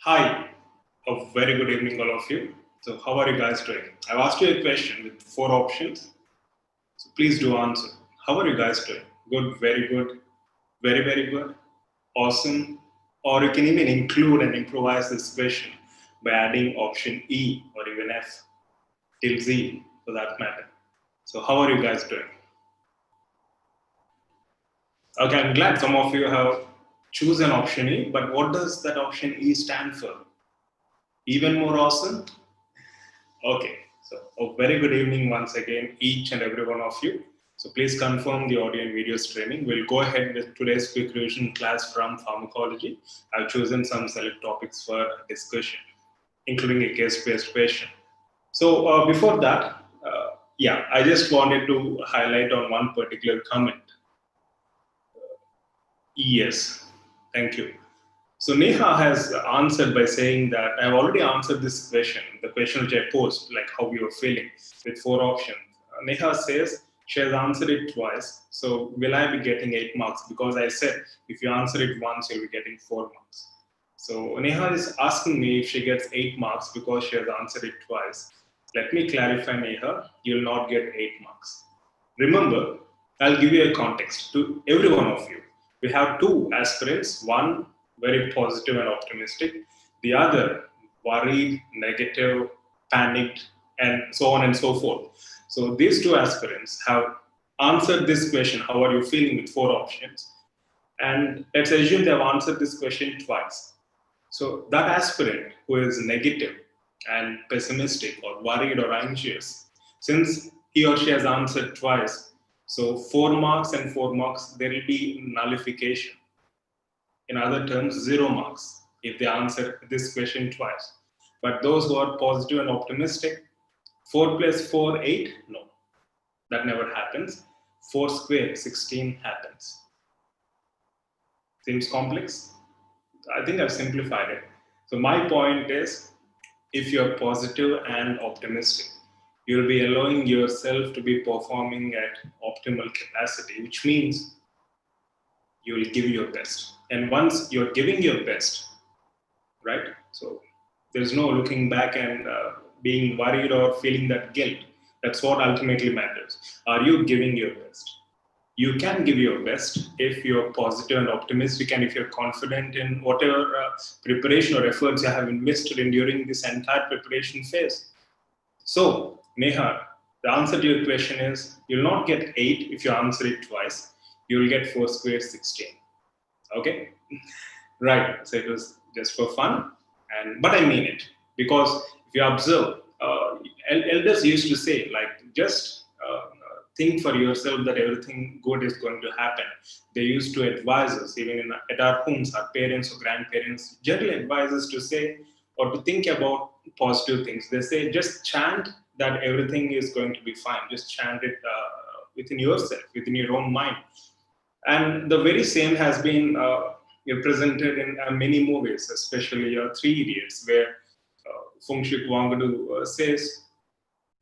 Hi, a very good evening, all of you. So, how are you guys doing? I've asked you a question with four options. So, please do answer. How are you guys doing? Good, very good, awesome. Or you can even include and improvise this question by adding option E or even F till Z for that matter. So, how are you guys doing? Okay, I'm glad some of you have chosen option E, but what does that option E stand for? Even more awesome? Okay, so a very good evening once again, each and every one of you. So please confirm the audio and video streaming. We'll go ahead with today's quick revision class from Pharmacology. I've chosen some select topics for discussion, including a case-based question. So before that, I just wanted to highlight on one particular comment. Yes, thank you. So Neha has answered by saying that I've already answered this question, the question which I posed, like how you're feeling with four options. Neha says she has answered it twice. So will I be getting 8 marks? Because I said if you answer it once, you'll be getting 4 marks. So Neha is asking me if she gets 8 marks because she has answered it twice. Let me clarify, Neha, you'll not get 8 marks. Remember, I'll give you a context to every one of you. We have two aspirants, one very positive and optimistic, the other worried, negative, panicked, and so on and so forth. So these two aspirants have answered this question, how are you feeling, with four options. And let's assume they have answered this question twice. So that aspirant who is negative and pessimistic or worried or anxious, since he or she has answered twice, so 4 marks and 4 marks, there will be nullification. In other terms, 0 marks if they answer this question twice. But those who are positive and optimistic, 4 plus 4, 8? No, that never happens. 4 squared, 16 happens. Seems complex? I think I've simplified it. So my point is, if you're positive and optimistic, you'll be allowing yourself to be performing at optimal capacity, which means you will give your best. And once you're giving your best, right? So there's no looking back and being worried or feeling that guilt. That's what ultimately matters. Are you giving your best? You can give your best if you're positive and optimistic, and if you're confident in whatever preparation or efforts you have invested in during this entire preparation phase. So, Neha, the answer to your question is you'll not get 8 if you answer it twice. You'll get 4 squared, 16. Okay? Right. So it was just for fun, but I mean it, because if you observe, elders used to say, like, just think for yourself that everything good is going to happen. They used to advise us, even at our homes, our parents or grandparents generally advise us to say or to think about positive things. They say just chant that everything is going to be fine. Just chant it within yourself, within your own mind. And the very same has been represented in many movies, especially Three Idiots, where Phunshik Wangadu says,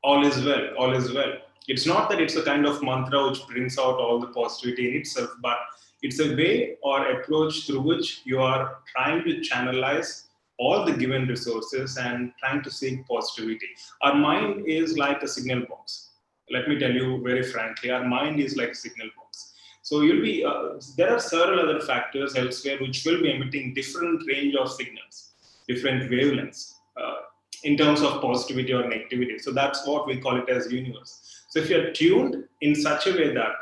all is well, all is well. It's not that it's a kind of mantra which brings out all the positivity in itself, but it's a way or approach through which you are trying to channelize all the given resources and trying to seek positivity. Our mind is like a signal box. Let me tell you very frankly, our mind is like a signal box. So you'll be there are several other factors elsewhere which will be emitting different range of signals, different wavelengths in terms of positivity or negativity. So that's what we call it as universe. So if you're tuned in such a way that,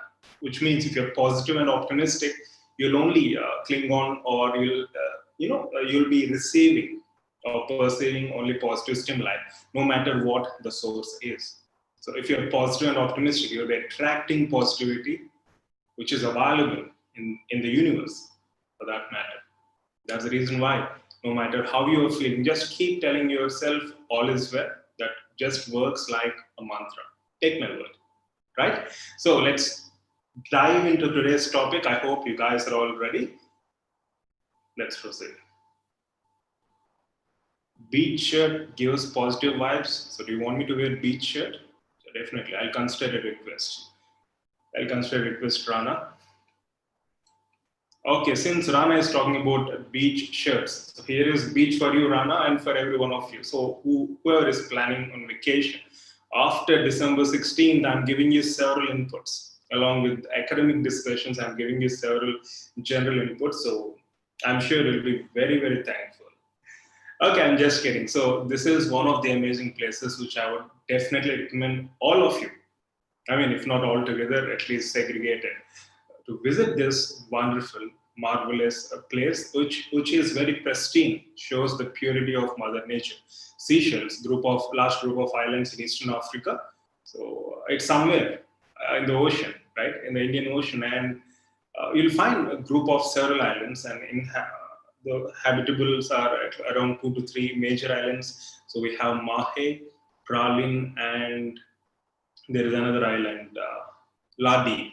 which means if you're positive and optimistic, you'll only cling on, or you'll be receiving or perceiving only positive stimuli, no matter what the source is. So if you're positive and optimistic, you'll be attracting positivity, which is available in the universe, for that matter. That's the reason why, no matter how you're feeling, just keep telling yourself all is well. That just works like a mantra. Take my word, right? So let's dive into today's topic. I hope you guys are all ready. Let's proceed. Beach shirt gives positive vibes. So do you want me to wear beach shirt? So definitely, I'll consider a request. Rana. Okay, since Rana is talking about beach shirts, so here is beach for you, Rana, and for every one of you. So whoever is planning on vacation, after December 16th, I'm giving you several inputs. Along with academic discussions, I'm giving you several general inputs. So I'm sure you'll be very, very thankful. Okay, I'm just kidding. So this is one of the amazing places which I would definitely recommend all of you. I mean, if not all together, at least segregated, to visit this wonderful, marvelous place, which is very pristine, shows the purity of Mother Nature. Seychelles, large group of islands in Eastern Africa. So it's somewhere in the ocean, right, in the Indian Ocean, and you'll find a group of several islands, and the habitables are at around 2 to 3 major islands. So we have Mahe, Pralin, and there is another island, Ladik.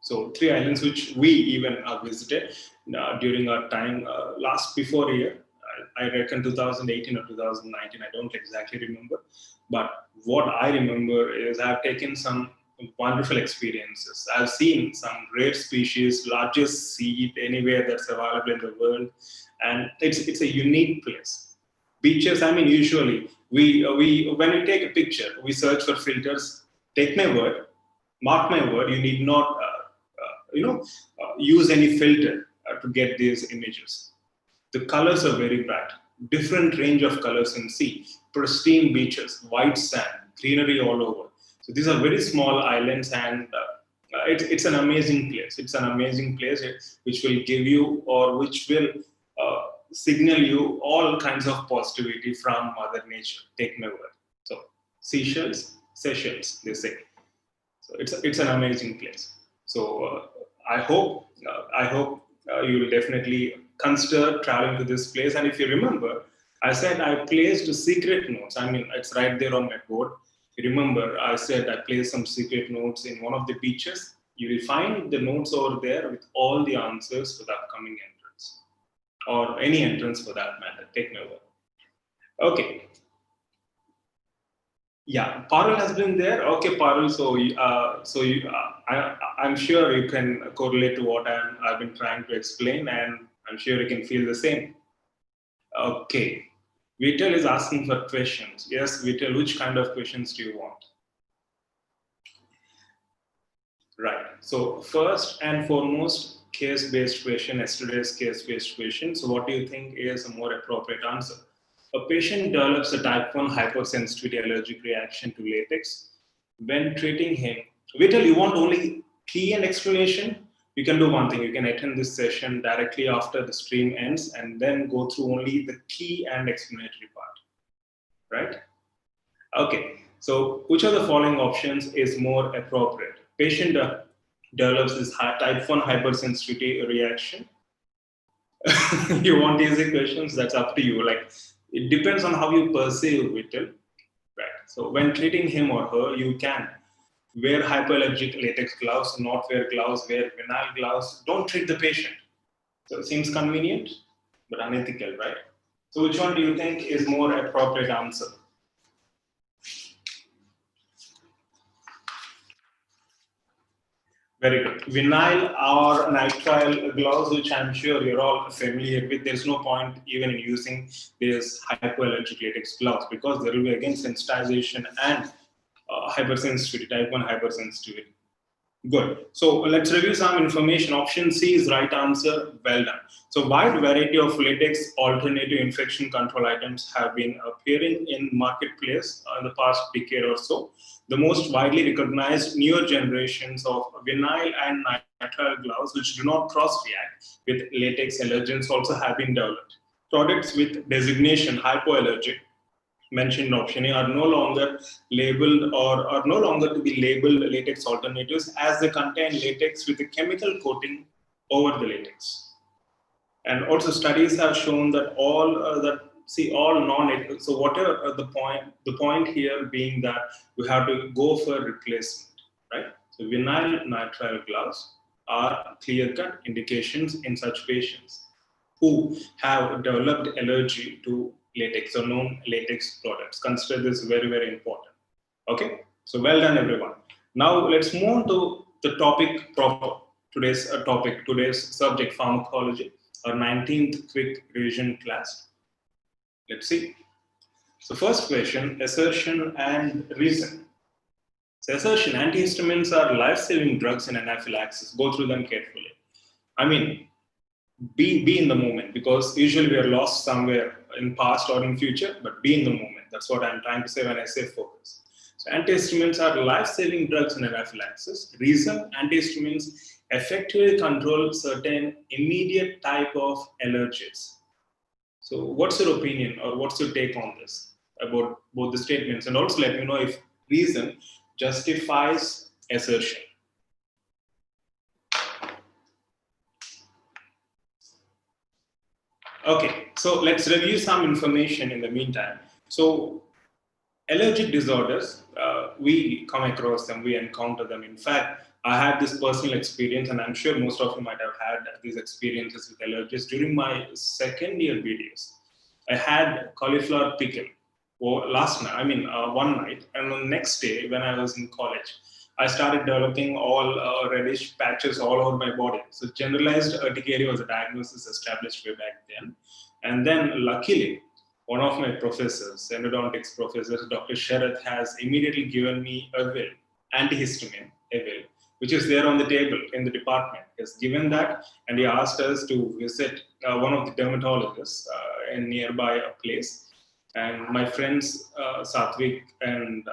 So 3 islands which we even visited during our time last before a year. I reckon 2018 or 2019. I don't exactly remember, but what I remember is I've taken some wonderful experiences. I've seen some rare species, largest seed anywhere that's available in the world, and it's a unique place. Beaches. I mean, usually we when we take a picture, we search for filters. Take my word, mark my word. You need not use any filter to get these images. The colors are very bright, different range of colors in sea, pristine beaches, white sand, greenery all over. So these are very small islands, and it's an amazing place. It's an amazing place which will give you, or which will signal you all kinds of positivity from Mother Nature. Take my word. So Seychelles, they say. So it's an amazing place. So I hope you will definitely consider traveling to this place. And if you remember, I said I placed secret notes. I mean, it's right there on my board. If you remember, I said I placed some secret notes in one of the beaches. You will find the notes over there with all the answers for the upcoming entrance, or any entrance for that matter. Take my word. Okay. Yeah, Parul has been there. Okay, Parul. I'm sure you can correlate to what I've been trying to explain, and I'm sure you can feel the same. Okay, Vital is asking for questions. Yes, Vital, which kind of questions do you want? Right. So first and foremost, case-based question. Yesterday's case-based question. So what do you think is a more appropriate answer? A patient develops a type 1 hypersensitivity allergic reaction to latex. When treating him, Vital, you want only key and explanation? You can do one thing. You can attend this session directly after the stream ends and then go through only the key and explanatory part, right? Okay. So which of the following options is more appropriate? Patient develops this type 1 hypersensitivity reaction. You want easy questions? That's up to you. Like, it depends on how you perceive it, right? So when treating him or her, you can wear hypoallergic latex gloves, not wear gloves, wear vinyl gloves. Don't treat the patient. So it seems convenient, but unethical, right? So which one do you think is more appropriate answer? Very good. Vinyl or nitrile gloves, which I'm sure you're all familiar with. There's no point even in using these hypoallergic latex gloves, because there will be again sensitization and hypersensitivity, type 1 hypersensitivity. Good. So let's review some information. Option C is right answer. Well done. So wide variety of latex alternative infection control items have been appearing in marketplace in the past decade or so. The most widely recognized newer generations of vinyl and nitrile gloves, which do not cross-react with latex allergens, also have been developed. Products with designation hypoallergic, mentioned option A, are no longer labeled, or are no longer to be labeled latex alternatives, as they contain latex with a chemical coating over the latex. And also studies have shown that all non, so whatever the point here being that we have to go for replacement, right? So vinyl nitrile gloves are clear cut indications in such patients who have developed allergy to latex or known latex products. Consider this very, very important. Okay, so well done, everyone. Now let's move on to the topic proper. today's topic, today's subject, pharmacology, our 19th quick revision class. Let's see. So first question, assertion and reason. So assertion, antihistamines are life-saving drugs in anaphylaxis. Go through them carefully. I mean, be in the moment, because usually we are lost somewhere in past or in future, but be in the moment. That's what I'm trying to say when I say focus. So antihistamines are life-saving drugs in anaphylaxis. Reason, antihistamines effectively control certain immediate type of allergies. So what's your opinion or what's your take on this about both the statements? And also let me know if reason justifies assertion. Okay, so let's review some information in the meantime. So allergic disorders, we come across them, we encounter them. In fact, I had this personal experience, and I'm sure most of you might have had these experiences with allergies. During my second year BDS, I had cauliflower pickle one night, and the next day when I was in college, I started developing all reddish patches all over my body. So generalized urticaria was a diagnosis established way back then. And then luckily, one of my professors, endodontics professors, Dr. Sharath, has immediately given me antihistamine, which is there on the table in the department. He has given that, and he asked us to visit one of the dermatologists in nearby a place. And my friends, Satvik and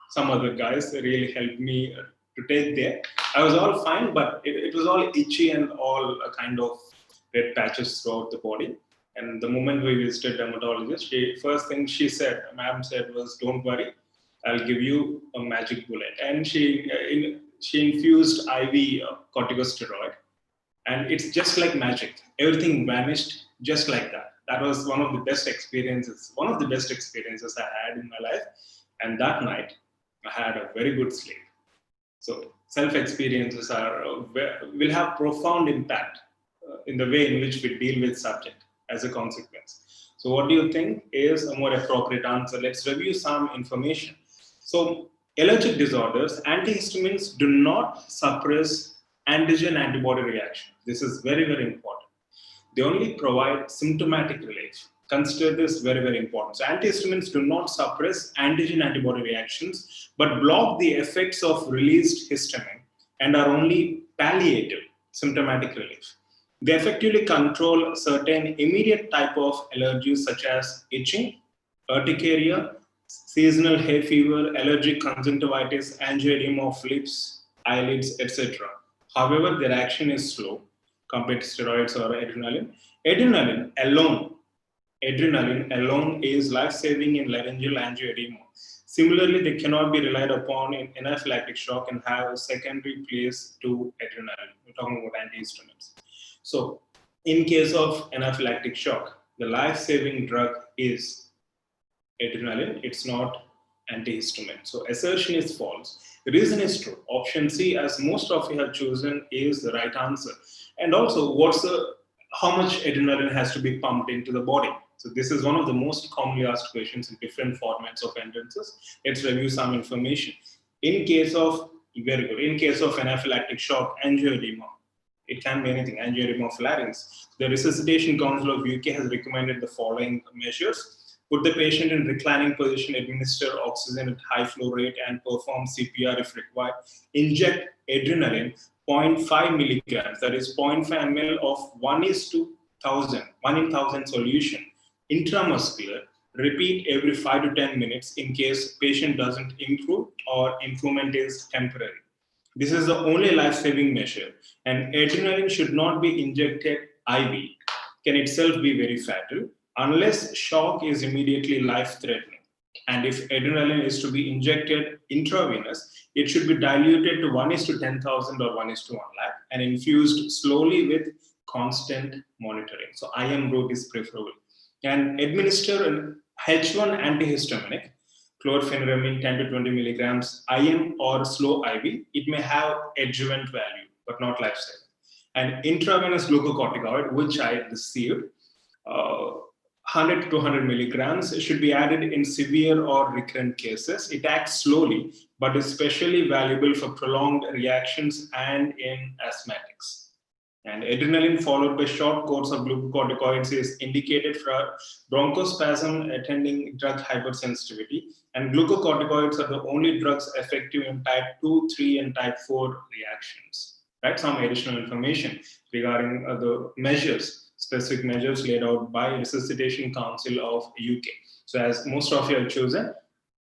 some other guys, really helped me to take there. I was all fine, but it was all itchy and all kind of red patches throughout the body. And the moment we visited dermatologist, first thing she said, ma'am said, was, "Don't worry, I'll give you a magic bullet." And she infused IV corticosteroid, and it's just like magic. Everything vanished just like that. That was one of the best experiences I had in my life. And that night, I had a very good sleep. So self-experiences will have profound impact in the way in which we deal with subject as a consequence. So what do you think is a more appropriate answer? Let's review some information. So allergic disorders, antihistamines do not suppress antigen antibody reaction. This is very, very important. They only provide symptomatic relief. Consider this very, very important. So antihistamines do not suppress antigen antibody reactions, but block the effects of released histamine and are only palliative symptomatic relief. They effectively control certain immediate type of allergies such as itching, urticaria, seasonal hay fever, allergic conjunctivitis, angioedema of lips, eyelids, etc. However, their action is slow compared to steroids or adrenaline. Adrenaline alone is life-saving in laryngeal angioedema. Similarly, they cannot be relied upon in anaphylactic shock and have a secondary place to adrenaline. We're talking about antihistamines. So, in case of anaphylactic shock, the life-saving drug is adrenaline. It's not antihistamine. So, assertion is false. The reason is true. Option C, as most of you have chosen, is the right answer. And also, how much adrenaline has to be pumped into the body? So this is one of the most commonly asked questions in different formats of entrances. Let's review some information. In case of anaphylactic shock, angioedema, it can be anything, angioedema of larynx. The Resuscitation Council of UK has recommended the following measures. Put the patient in reclining position, administer oxygen at high flow rate, and perform CPR if required. Inject adrenaline 0.5 milligrams, that is 0.5 ml of 1:1000, 1 in 1000 solution, intramuscular. Repeat every 5 to 10 minutes in case patient doesn't improve or improvement is temporary. This is the only life-saving measure, and adrenaline should not be injected IV. Can itself be very fatal unless shock is immediately life-threatening. And if adrenaline is to be injected intravenous, it should be diluted to 1:10,000 or 1:1 lakh and infused slowly with constant monitoring. So IM route is preferable. And administer an H1 antihistaminic, chlorpheniramine 10 to 20 milligrams, IM or slow IV. It may have adjuvant value, but not life-saving. And intravenous glucocorticoid, which I received, 100 to 200 milligrams, should be added in severe or recurrent cases. It acts slowly, but is especially valuable for prolonged reactions and in asthmatic. And adrenaline followed by short course of glucocorticoids is indicated for bronchospasm attending drug hypersensitivity. And glucocorticoids are the only drugs effective in type 2, 3, and type 4 reactions. Right? Some additional information regarding the measures, specific measures laid out by Resuscitation Council of UK. So as most of you have chosen,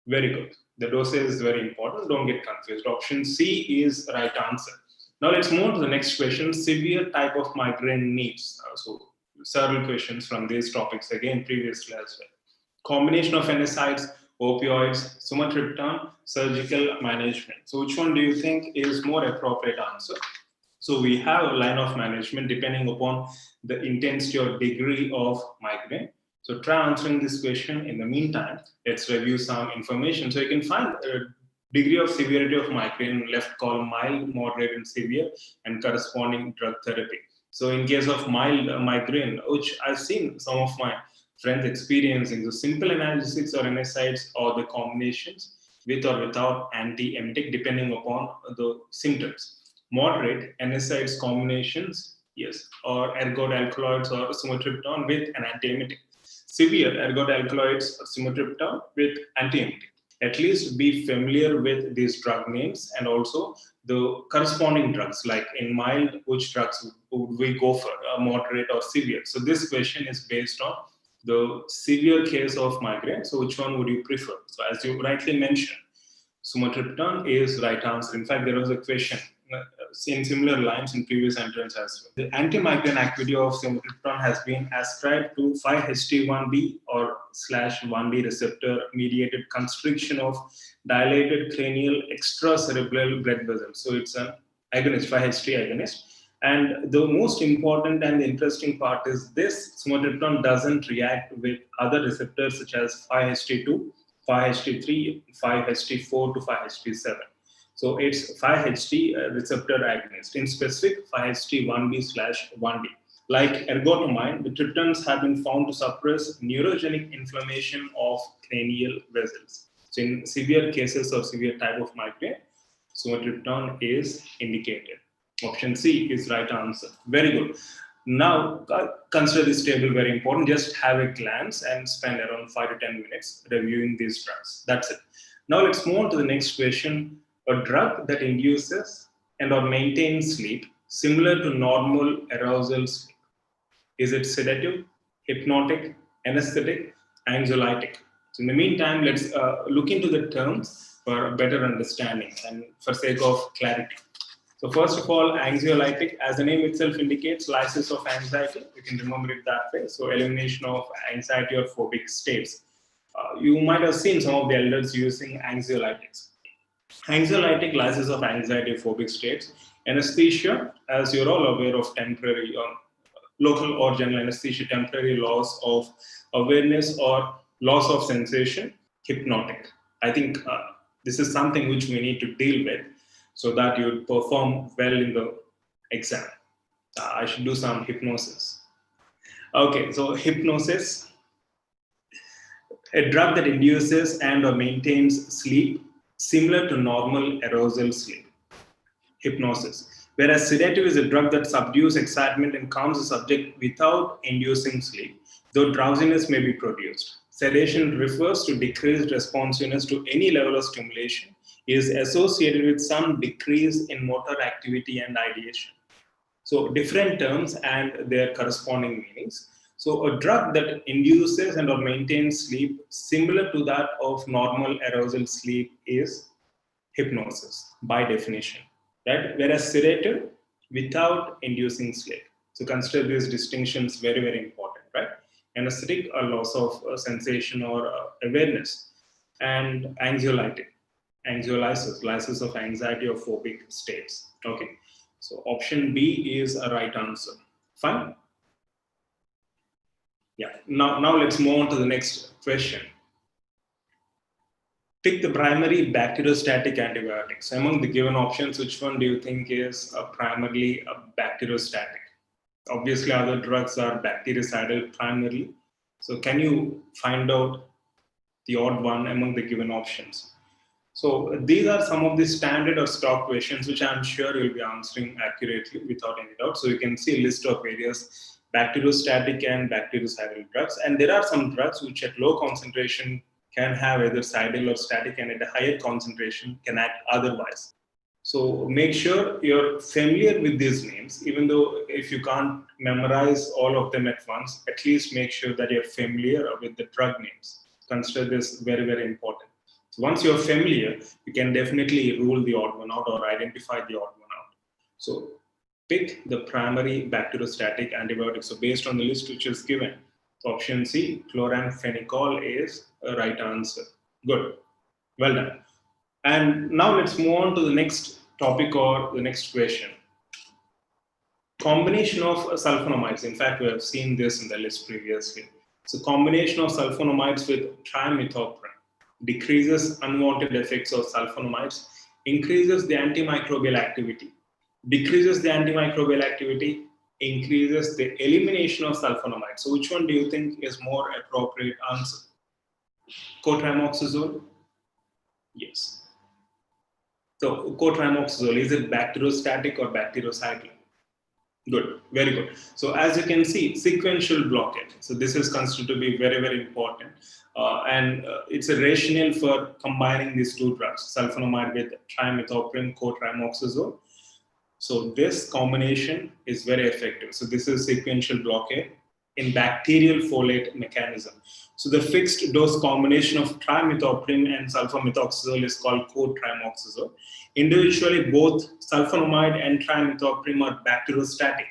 very good. The dosage is very important. Don't get confused. Option C is right answer. Now let's move to the next question. Severe type of migraine needs. So several questions from these topics again previously as well. Combination of NSAIDs, opioids, sumatriptan, surgical management. So which one do you think is more appropriate answer? So we have a line of management depending upon the intensity or degree of migraine. So try answering this question. In the meantime, let's review some information. So you can find a degree of severity of migraine left column mild, moderate, and severe, and corresponding drug therapy. So in case of mild migraine, which I've seen some of my friends experiencing, the simple analgesics or NSAIDs or the combinations with or without antiemetic depending upon the symptoms. Moderate NSAIDs combinations, yes, or ergot alkaloids or sumatriptan with an antiemetic. Severe ergot alkaloids or sumatriptan with antiemetic. At least be familiar with these drug names and also the corresponding drugs, like in mild, which drugs would we go for, moderate or severe? So this question is based on the severe case of migraine. So which one would you prefer? So as you rightly mentioned, sumatriptan is right answer. In fact, there was a question in similar lines in previous entrance as well. The anti-migraine activity of sumatriptan has been ascribed to 5-HT1B or /1B receptor mediated constriction of dilated cranial extracerebral blood vessels. So it's an agonist, 5-HT agonist. And the most important and the interesting part is this sumatriptan doesn't react with other receptors such as 5-HT2, 5-HT3, 5-HT4 to 5-HT7. So it's 5-HT receptor agonist, in specific 5-HT1B/1B. Like ergotamine, the triptans have been found to suppress neurogenic inflammation of cranial vessels. So in severe cases of severe type of migraine, sumatriptan is indicated. Option C is right answer. Very good. Now, consider this table very important. Just have a glance and spend around 5 to 10 minutes reviewing these drugs. That's it. Now, let's move on to the next question. A drug that induces and or maintains sleep similar to normal arousal sleep. Is it sedative, hypnotic, anesthetic, anxiolytic? So in the meantime, let's look into the terms for a better understanding and for sake of clarity. So first of all, anxiolytic, as the name itself indicates, lysis of anxiety. You can remember it that way. So elimination of anxiety or phobic states. You might have seen some of the elders using anxiolytics. Anxiolytic lysis of anxiety phobic states. Anesthesia, as you're all aware of temporary or local or general anesthesia, temporary loss of awareness or loss of sensation. Hypnotic. I think this is something which we need to deal with so that you perform well in the exam. I should do some hypnosis. Okay, so hypnosis, a drug that induces and or maintains sleep similar to normal arousal sleep. Hypnosis. Whereas sedative is a drug that subdues excitement and calms the subject without inducing sleep, though drowsiness may be produced. Sedation refers to decreased responsiveness to any level of stimulation, is associated with some decrease in motor activity and ideation. So different terms and their corresponding meanings. So a drug that induces and or maintains sleep similar to that of normal arousal sleep is hypnosis by definition, right? Whereas sedative without inducing sleep. So consider these distinctions very, very important, right? Anesthetic, a loss of sensation or awareness, and anxiolytic, anxiolysis, lysis of anxiety or phobic states. Okay, so option B is a right answer. Fine. Yeah. Now let's move on to the next question. Pick the primary bacteriostatic antibiotics. Among the given options, which one do you think is primarily a bacteriostatic? Obviously, other drugs are bactericidal primarily. So can you find out the odd one among the given options? So these are some of the standard or stock questions which I'm sure you'll be answering accurately without any doubt. So you can see a list of various bacteriostatic and bactericidal drugs. And there are some drugs which at low concentration can have either cidal or static, and at a higher concentration can act otherwise. So make sure you're familiar with these names, even though if you can't memorize all of them at once, at least make sure that you're familiar with the drug names. Consider this very, very important. So once you're familiar, you can definitely rule the odd one out or identify the odd one out. So pick the primary bacteriostatic antibiotic. So based on the list which is given, so option C, chloramphenicol is a right answer. Good. Well done. And now let's move on to the next topic or the next question. Combination of sulfonamides. In fact, we have seen this in the list previously. So combination of sulfonamides with trimethoprim decreases unwanted effects of sulfonamides, increases the antimicrobial activity, decreases the antimicrobial activity, increases the elimination of sulfonamides. So which one do you think is more appropriate answer? Cotrimoxazole? Yes. So cotrimoxazole, is it bacteriostatic or bactericidal? Good, very good. So as you can see, sequential blockade. So this is considered to be very, very important. And it's a rationale for combining these two drugs, sulfonamide with trimethoprim, cotrimoxazole. So this combination is very effective. So this is sequential blockade in bacterial folate mechanism. So the fixed dose combination of trimethoprim and sulfamethoxazole is called cotrimoxazole. Individually, both sulfonamide and trimethoprim are bacteriostatic.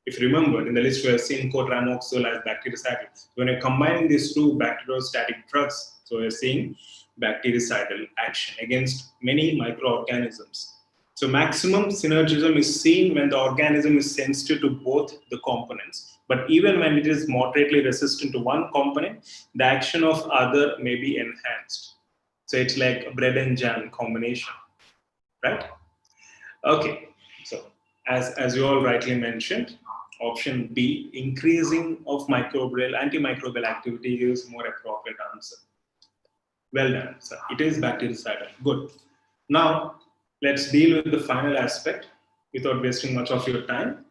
If you remember, in the list we have seen cotrimoxazole as bactericidal. When you're combining these two bacteriostatic drugs, so we're seeing bactericidal action against many microorganisms. So maximum synergism is seen when the organism is sensitive to both the components. But even when it is moderately resistant to one component, the action of other may be enhanced. So it's like a bread and jam combination, right? Okay, so as you all rightly mentioned, option B, increasing of antimicrobial activity is more appropriate answer. Well done, sir. It is bactericidal. Good. Now, let's deal with the final aspect without wasting much of your time.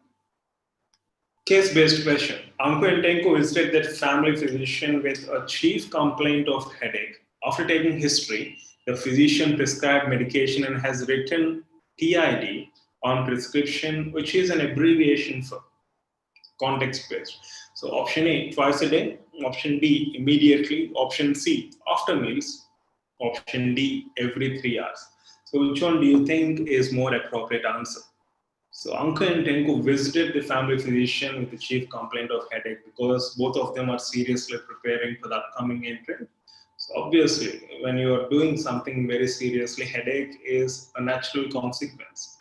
Case-based question. Anko and Tenko visited that family physician with a chief complaint of headache. After taking history, the physician prescribed medication and has written TID on prescription, which is an abbreviation for context-based. So option A, twice a day. Option B, immediately. Option C, after meals. Option D, every 3 hours. So which one do you think is more appropriate answer? So Anka and Tenku visited the family physician with the chief complaint of headache because both of them are seriously preparing for the upcoming entrant. So obviously, when you are doing something very seriously, headache is a natural consequence.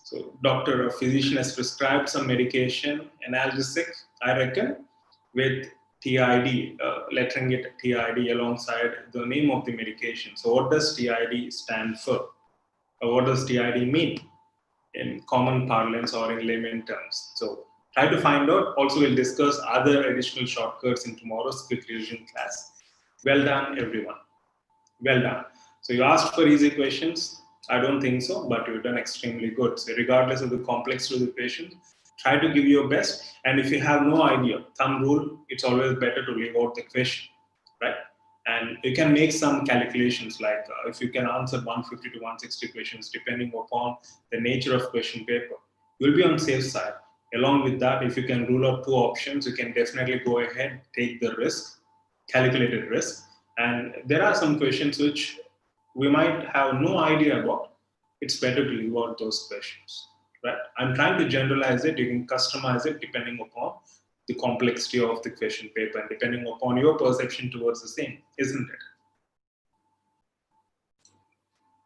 So doctor or physician has prescribed some medication, analgesic, I reckon, with TID, lettering it TID alongside the name of the medication. So what does TID stand for? Or what does TID mean in common parlance or in layman terms? So try to find out. Also, we'll discuss other additional shortcuts in tomorrow's quick revision class. Well done, everyone. Well done. So you asked for easy questions. I don't think so, but you've done extremely good. So regardless of the complexity of the patient, try to give your best. And if you have no idea, thumb rule, it's always better to leave out the question, right? And you can make some calculations like if you can answer 150 to 160 questions, depending upon the nature of question paper, you'll be on safe side. Along with that, if you can rule out two options, you can definitely go ahead, take the risk, calculated risk. And there are some questions which we might have no idea about. It's better to leave out those questions, right? I'm trying to generalize it. You can customize it depending upon the complexity of the question paper and depending upon your perception towards the same, isn't it?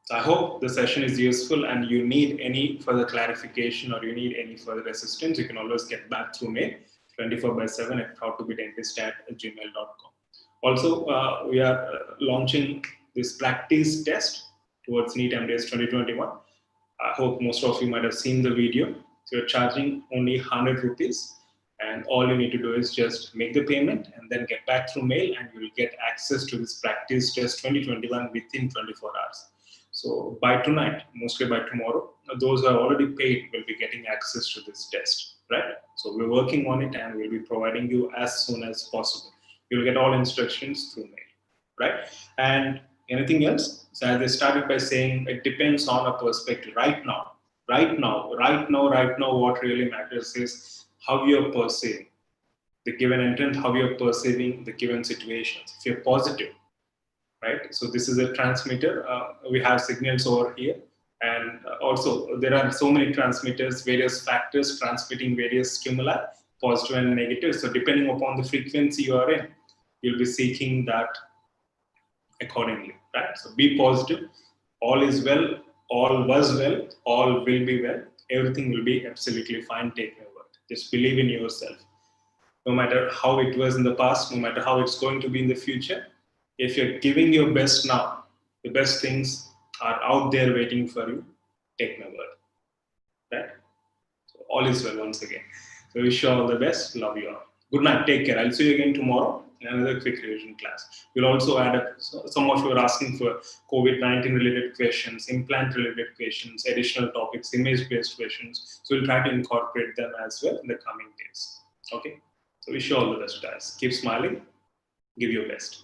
So I hope the session is useful, and you need any further clarification or you need any further assistance, you can always get back through mail 24/7 at proudtobedentist@gmail.com. Also, we are launching this practice test towards NEET MDS 2021. I hope most of you might have seen the video. So you're charging only 100 rupees. And all you need to do is just make the payment and then get back through mail, and you will get access to this practice test 2021 within 24 hours. So by tonight, mostly by tomorrow, those who are already paid will be getting access to this test, right? So we're working on it and we'll be providing you as soon as possible. You'll get all instructions through mail, right? And anything else? So as I started by saying, it depends on a perspective. Right now, what really matters is how you're perceiving the given intent, how you're perceiving the given situations. If you're positive, right? So this is a transmitter. We have signals over here. And also there are so many transmitters, various factors transmitting various stimuli, positive and negative. So depending upon the frequency you are in, you'll be seeking that accordingly, right? So be positive. All is well, all was well, all will be well. Everything will be absolutely fine. Take my word. Just believe in yourself. No matter how it was in the past, no matter how it's going to be in the future, if you're giving your best now, the best things are out there waiting for you. Take my word, right? So all is well once again. So wish you all the best. Love you all. Good night. Take care. I'll see you again tomorrow in another quick revision class. We'll also add up, some of you are asking for COVID-19 related questions, implant related questions, additional topics, image-based questions. So we'll try to incorporate them as well in the coming days. Okay. So wish you all the best, guys. Keep smiling. Give your best.